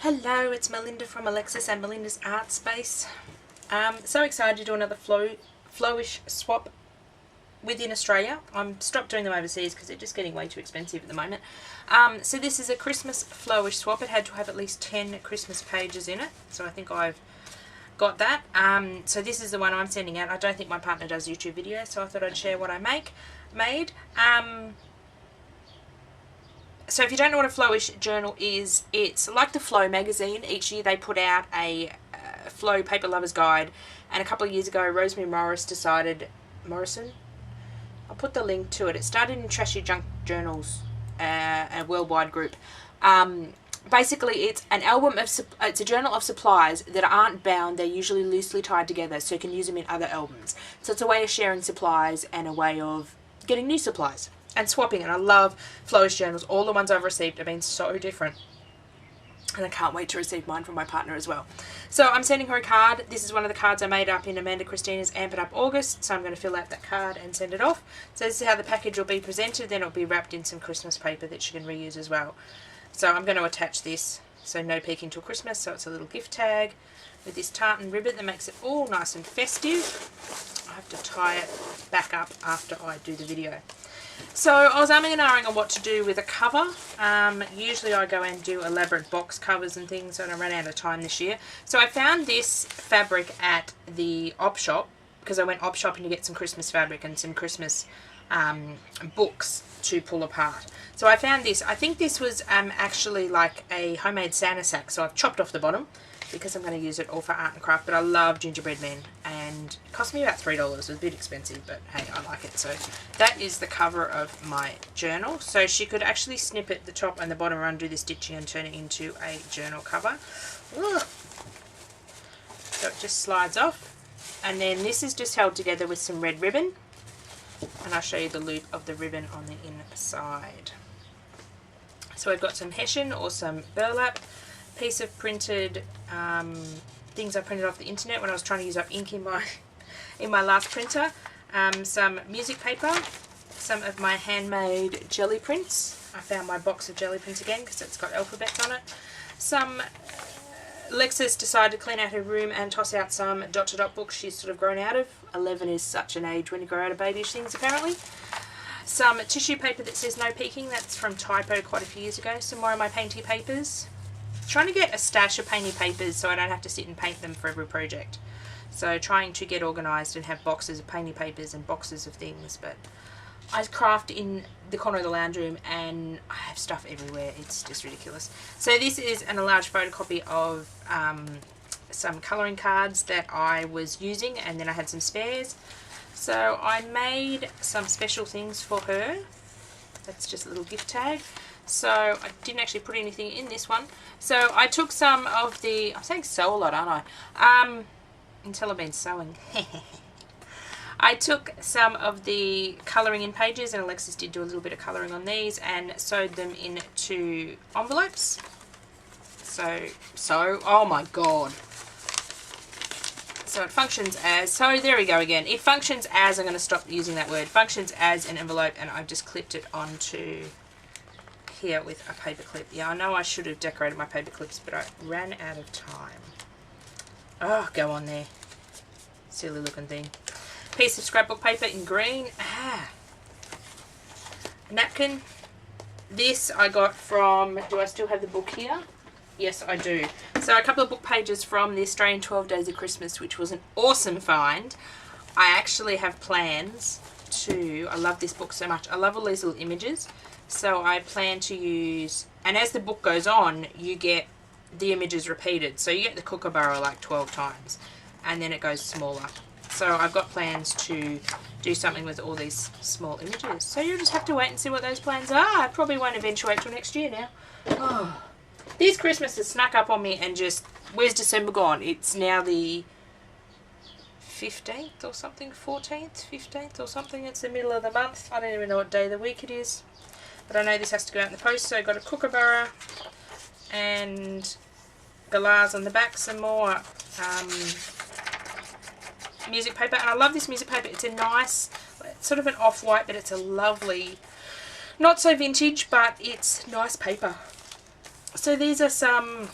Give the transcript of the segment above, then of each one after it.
Hello, it's Melinda from Alexis and Melinda's Art Space. So excited to do another Flowish swap within Australia. I'm stopped doing them overseas because they're just getting way too expensive at the moment. So this is a Christmas Flowish swap. It had to have at least 10 Christmas pages in it, so I think I've got that. So this is the one I'm sending out. I don't think my partner does YouTube videos, so I thought I'd share what I made. So if you don't know what a Flowish journal is, it's like the Flow magazine. Each year they put out a Flow Paper Lover's Guide, and a couple of years ago Rosemary Morrison, I'll put the link to it. It started in Trashy Junk Journals, a worldwide group. Basically it's an album of, it's a journal of supplies that aren't bound. They're usually loosely tied together so you can use them in other albums. So it's a way of sharing supplies and a way of getting new supplies and swapping. And I love Flowish journals. All the ones I've received have been so different, and I can't wait to receive mine from my partner as well. So I'm sending her a card. This is one of the cards I made up in Amanda Christina's Amp It Up August, so I'm going to fill out that card and send it off. So this is how the package will be presented. Then it'll be wrapped in some Christmas paper that she can reuse as well. So I'm going to attach this, so no peeking till Christmas. So it's a little gift tag with this tartan ribbon that makes it all nice and festive. I have to tie it back up after I do the video. So I was umming and ahhing on what to do with a cover. Usually I go and do elaborate box covers and things, and I ran out of time this year. So I found this fabric at the op shop, because I went op shopping to get some Christmas fabric and some Christmas books to pull apart. So I found this. I think this was actually like a homemade Santa sack, so I've chopped off the bottom because I'm going to use it all for art and craft. But I love gingerbread men, and it cost me about $3. It was a bit expensive, but hey, I like it. So that is the cover of my journal. So she could actually snip it the top and the bottom, undo the stitching and turn it into a journal cover. Ugh. So it just slides off, and then this is just held together with some red ribbon, and I'll show you the loop of the ribbon on the inside. So I've got some hessian or some burlap, piece of printed things I printed off the internet when I was trying to use up ink in my last printer, some music paper, some of my handmade jelly prints. I found my box of jelly prints again because it's got alphabets on it. Some Alexis decided to clean out her room and toss out some dot-to-dot books she's sort of grown out of. 11 is such an age when you grow out of babyish things, apparently. Some tissue paper that says no peeking, that's from Typo quite a few years ago. Some more of my painty papers. Trying to get a stash of painty papers so I don't have to sit and paint them for every project. So trying to get organised and have boxes of painty papers and boxes of things. But I craft in the corner of the lounge room and I have stuff everywhere. It's just ridiculous. So this is an enlarged photocopy of some colouring cards that I was using, and then I had some spares. So I made some special things for her. That's just a little gift tag. So I didn't actually put anything in this one. So I took some of the, I'm saying sew a lot, aren't I? Until I've been sewing. I took some of the colouring in pages, and Alexis did do a little bit of colouring on these, and sewed them into envelopes. So oh my god. So it functions as, so there we go again. It functions as, I'm going to stop using that word, functions as an envelope, and I've just clipped it onto here with a paper clip. Yeah, I know I should have decorated my paper clips, but I ran out of time. Oh, go on there. Silly looking thing. Piece of scrapbook paper in green. A napkin. This I got from, do I still have the book here? Yes, I do. So a couple of book pages from the Australian 12 Days of Christmas, which was an awesome find. I actually have plans to, I love this book so much. I love all these little images. So I plan to use, and as the book goes on, you get the images repeated. So you get the kookaburra like 12 times, and then it goes smaller. So I've got plans to do something with all these small images. So you'll just have to wait and see what those plans are. I probably won't eventuate till next year now. Oh. This Christmas has snuck up on me and just, where's December gone? It's now the 15th or something, 14th, 15th or something. It's the middle of the month. I don't even know what day of the week it is. But I know this has to go out in the post, so I've got a kookaburra and galahs on the back, some more music paper. And I love this music paper. It's a nice, it's sort of an off-white, but it's a lovely, not so vintage, but it's nice paper. So these are some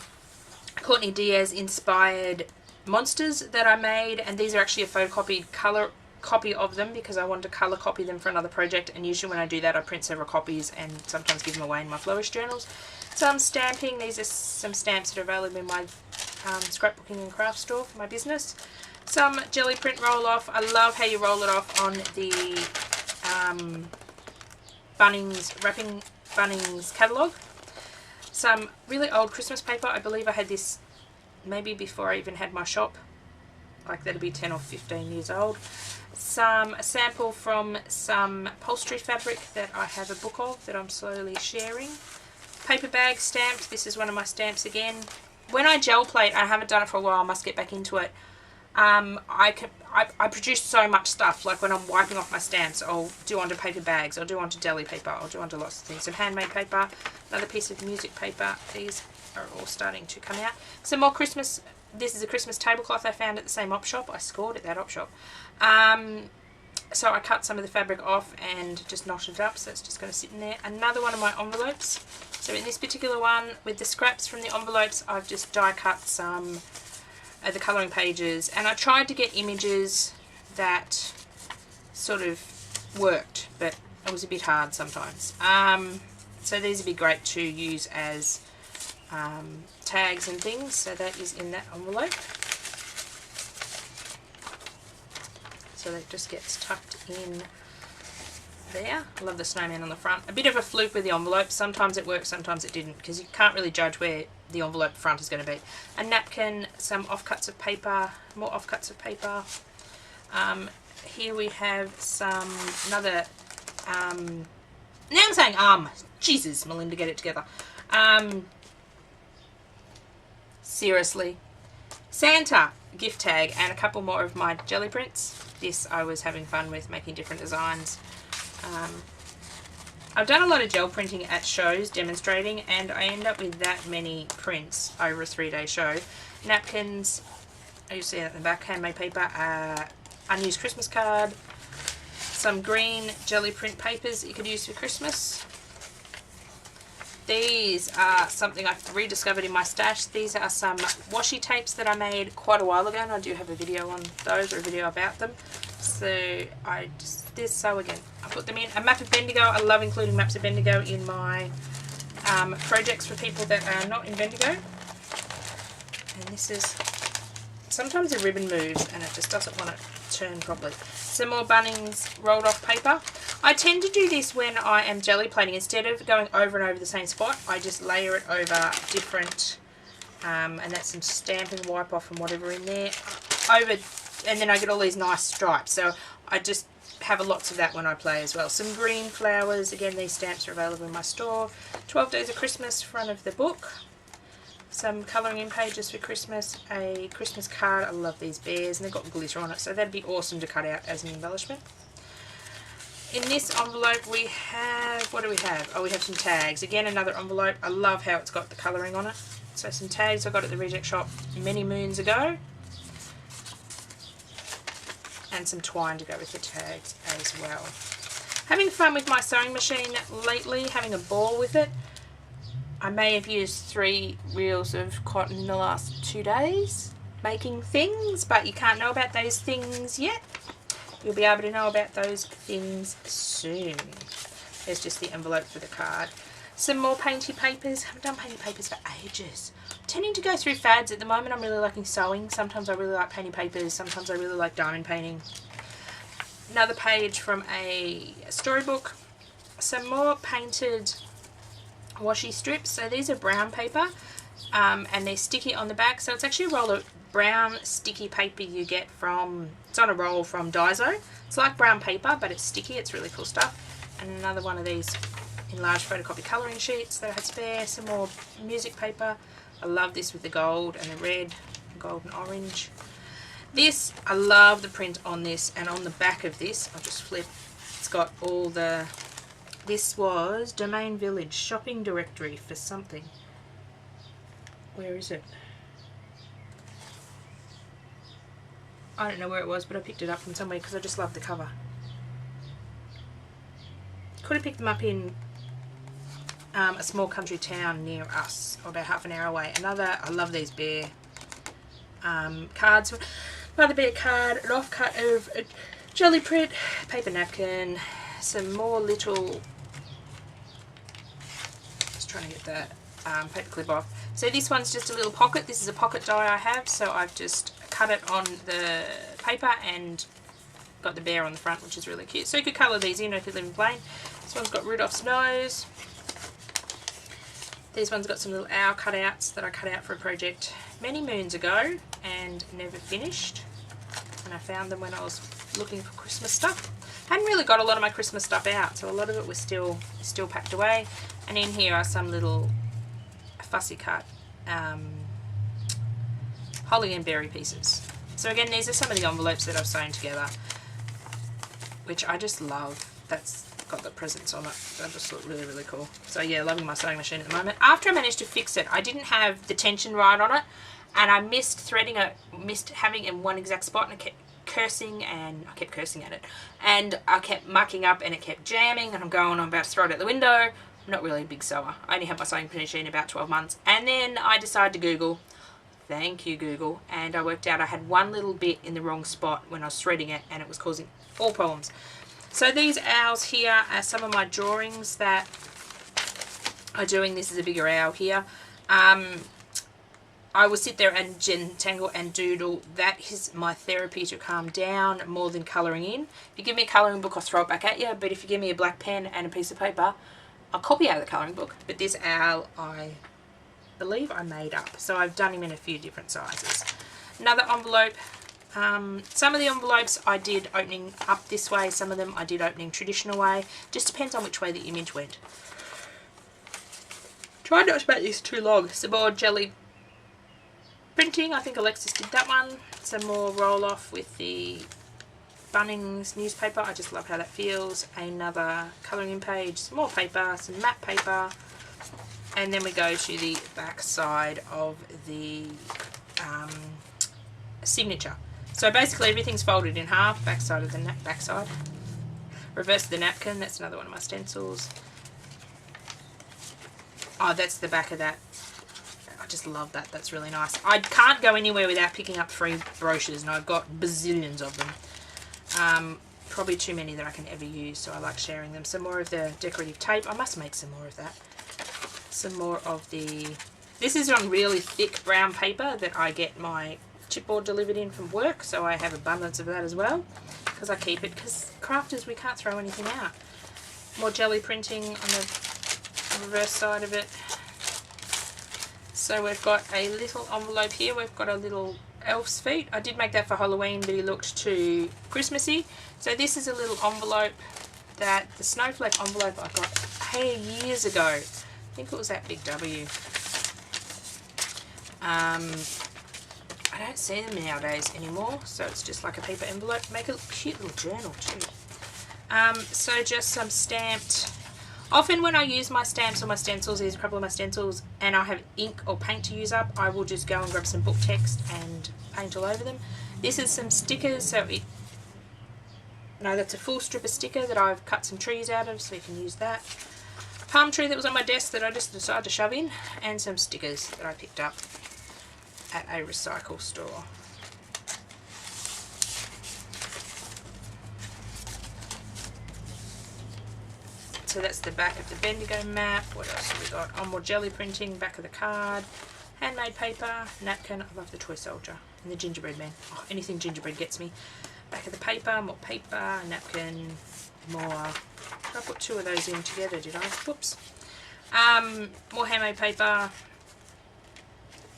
Courtney Diaz inspired monsters that I made, and these are actually a photocopied colour copy of them because I wanted to colour copy them for another project, and usually when I do that I print several copies and sometimes give them away in my Flowish journals. Some stamping. These are some stamps that are available in my scrapbooking and craft store for my business. Some jelly print roll off. I love how you roll it off on the Bunnings catalogue. Some really old Christmas paper. I believe I had this maybe before I even had my shop, like that'd be 10 or 15 years old. A sample from some upholstery fabric that I have a book of that I'm slowly sharing. Paper bag stamped. This is one of my stamps again. When I gel plate, I haven't done it for a while, I must get back into it. I produce so much stuff. Like when I'm wiping off my stamps, I'll do onto paper bags, I'll do onto deli paper, I'll do onto lots of things. Some handmade paper, another piece of music paper. These are all starting to come out. Some more Christmas. This is a Christmas tablecloth I found at the same op shop. I scored at that op shop. So I cut some of the fabric off and just knotted it up, so it's just going to sit in there. Another one of my envelopes. So in this particular one, with the scraps from the envelopes, I've just die cut some of the colouring pages, and I tried to get images that sort of worked, but it was a bit hard sometimes. So these would be great to use as tags and things, so that is in that envelope. So that just gets tucked in there. I love the snowman on the front. A bit of a fluke with the envelope. Sometimes it works, sometimes it didn't, because you can't really judge where the envelope front is going to be. A napkin, some offcuts of paper, more offcuts of paper. Here we have another, now I'm saying Jesus, Melinda, get it together. Seriously. Santa gift tag and a couple more of my jelly prints. This I was having fun with, making different designs. I've done a lot of gel printing at shows demonstrating, and I end up with that many prints over a 3-day show. Napkins, you see that in the back, handmade paper, unused Christmas card, some green jelly print papers that you could use for Christmas. These are something I've rediscovered in my stash. These are some washi tapes that I made quite a while ago, and I do have a video on those, or a video about them. So again, I put them in. A map of Bendigo. I love including maps of Bendigo in my projects for people that are not in Bendigo. And this is, sometimes the ribbon moves and it just doesn't want to turn properly. Some more Bunnings rolled off paper. I tend to do this when I am jelly plating. Instead of going over and over the same spot, I just layer it over different, and that's some stamp and wipe off and whatever in there, and then I get all these nice stripes. So I just have lots of that when I play as well. Some green flowers. Again, these stamps are available in my store. 12 Days of Christmas, front of the book. Some colouring in pages for Christmas. A Christmas card. I love these bears, and they've got glitter on it, so that'd be awesome to cut out as an embellishment. In this envelope we have, what do we have? Oh, we have some tags. Again, another envelope. I love how it's got the colouring on it. So some tags I got at the reject shop many moons ago. And some twine to go with the tags as well. Having fun with my sewing machine lately, having a ball with it. I may have used 3 reels of cotton in the last 2 days making things, but you can't know about those things yet. You'll be able to know about those things soon. There's just the envelope for the card. Some more painty papers. I haven't done painty papers for ages. I'm tending to go through fads. At the moment I'm really liking sewing. Sometimes I really like painty papers. Sometimes I really like diamond painting. Another page from a storybook. Some more painted washi strips. So these are brown paper, and they're sticky on the back. So it's actually a roll of brown sticky paper you get from, it's on a roll from Daiso. It's like brown paper, but it's sticky. It's really cool stuff. And another one of these enlarged photocopy colouring sheets that I had spare. Some more music paper. I love this with the gold and the red, gold and orange. This, I love the print on this, and on the back of this, I'll just flip, it's got all the, this was Domain Village shopping directory for something. Where is it? I don't know where it was, but I picked it up from somewhere because I just love the cover. Could have picked them up in a small country town near us, or about half an hour away. Another, I love these bear cards. Another bear card, an off-cut of a jelly print, paper napkin, some more little, just trying to get the paper clip off. So this one's just a little pocket. This is a pocket die I have, so I've just cut it on the paper and got the bear on the front, which is really cute. So you could colour these in if you live in plain. This one's got Rudolph's nose. These ones got some little owl cutouts that I cut out for a project many moons ago and never finished. And I found them when I was looking for Christmas stuff. Hadn't really got a lot of my Christmas stuff out, so a lot of it was still packed away. And in here are some little fussy cut holly and berry pieces. So again, these are some of the envelopes that I've sewn together, which I just love. That's got the presents on it. They just look really, really cool. So yeah, loving my sewing machine at the moment. After I managed to fix it, I didn't have the tension right on it, and I missed threading it, missed having it in one exact spot, and I kept cursing, and I kept cursing at it, and I kept mucking up, and it kept jamming, and I'm about to throw it out the window. I'm not really a big sewer. I only had my sewing machine about 12 months, and then I decided to Google. Thank you, Google. And I worked out I had one little bit in the wrong spot when I was threading it, and it was causing all problems. So these owls here are some of my drawings that are doing. This is a bigger owl here. I will sit there and gentangle and doodle. That is my therapy to calm down more than colouring in. If you give me a colouring book, I'll throw it back at you. But if you give me a black pen and a piece of paper, I'll copy out of the colouring book. But this owl, I believe I made up. So I've done him in a few different sizes. Another envelope. Some of the envelopes I did opening up this way, some of them I did opening traditional way. Just depends on which way the image went. Try not to make this too long. Some more jelly printing, I think Alexis did that one. Some more roll off with the Bunnings newspaper, I just love how that feels. Another colouring in page, some more paper, some matte paper, and then we go to the back side of the signature. So basically everything's folded in half, back side of the backside. Reverse of the napkin, that's another one of my stencils. Oh, that's the back of that. I just love that, that's really nice. I can't go anywhere without picking up 3 brochures, and I've got bazillions of them. Probably too many that I can ever use, so I like sharing them. Some more of the decorative tape, I must make some more of that. Some more of the, this is on really thick brown paper that I get my chipboard delivered in from work, so I have abundance of that as well, because I keep it, because crafters, we can't throw anything out. More jelly printing on the reverse side of it. So we've got a little envelope here, we've got a little elf's feet. I did make that for Halloween, but he looked too Christmassy. So this is a little envelope that, the snowflake envelope I got years ago. I think it was at Big W. I don't see them nowadays anymore, so it's just like a paper envelope. Make a cute little journal too. So just some stamped, often when I use my stamps or my stencils, there's a couple of my stencils, and I have ink or paint to use up, I will just go and grab some book text and paint all over them. This is some stickers, so that's a full strip of sticker that I've cut some trees out of, so you can use that. Palm tree that was on my desk that I just decided to shove in, and some stickers that I picked up at a recycle store. So that's the back of the Bendigo map. What else have we got? On more jelly printing, back of the card, handmade paper, napkin. I love the toy soldier and the gingerbread man. Oh, anything gingerbread gets me. Back of the paper, more paper, napkin, more. Did I put 2 of those in together, did I? Whoops. More handmade paper.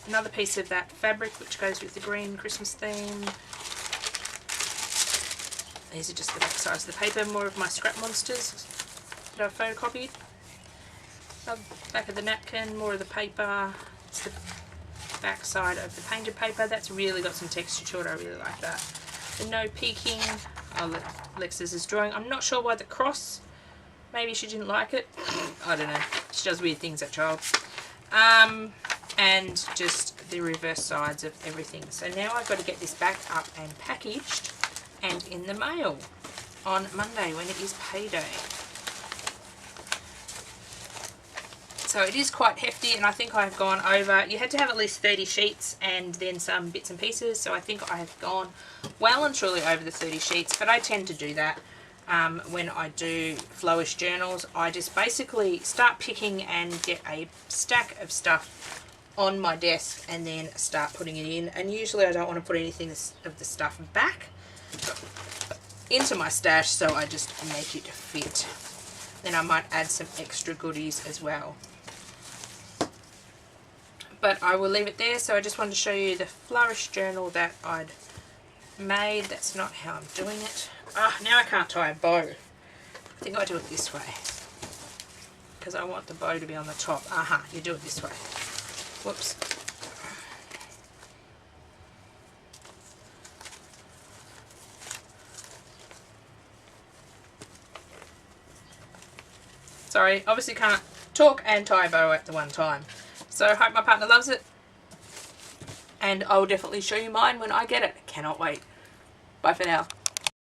Another piece of that fabric which goes with the green Christmas theme. These are just the back sides of the paper. More of my scrap monsters that I've photocopied. Back of the napkin, more of the paper. It's the back side of the painted paper. That's really got some texture to it. I really like that. The no peeking. Oh, Alexis' drawing. I'm not sure why the cross. Maybe she didn't like it. I don't know. She does weird things, that child. And just the reverse sides of everything. So now I've got to get this back up and packaged and in the mail on Monday when it is payday. So it is quite hefty, and I think I've gone over. You had to have at least 30 sheets and then some bits and pieces, so I think I have gone well and truly over the 30 sheets, but I tend to do that when I do Flowish journals. I just basically start picking and get a stack of stuff on my desk and then start putting it in, and usually I don't want to put anything of the stuff back into my stash, so I just make it fit. Then I might add some extra goodies as well. But I will leave it there. So I just wanted to show you the Flowish journal that I'd made. That's not how I'm doing it. Ah, now I can't tie a bow. I think I do it this way, because I want the bow to be on the top. Aha, you do it this way. Whoops. Sorry, obviously can't talk and tie a bow at the one time. So I hope my partner loves it, and I'll definitely show you mine when I get it. Cannot wait. Bye for now.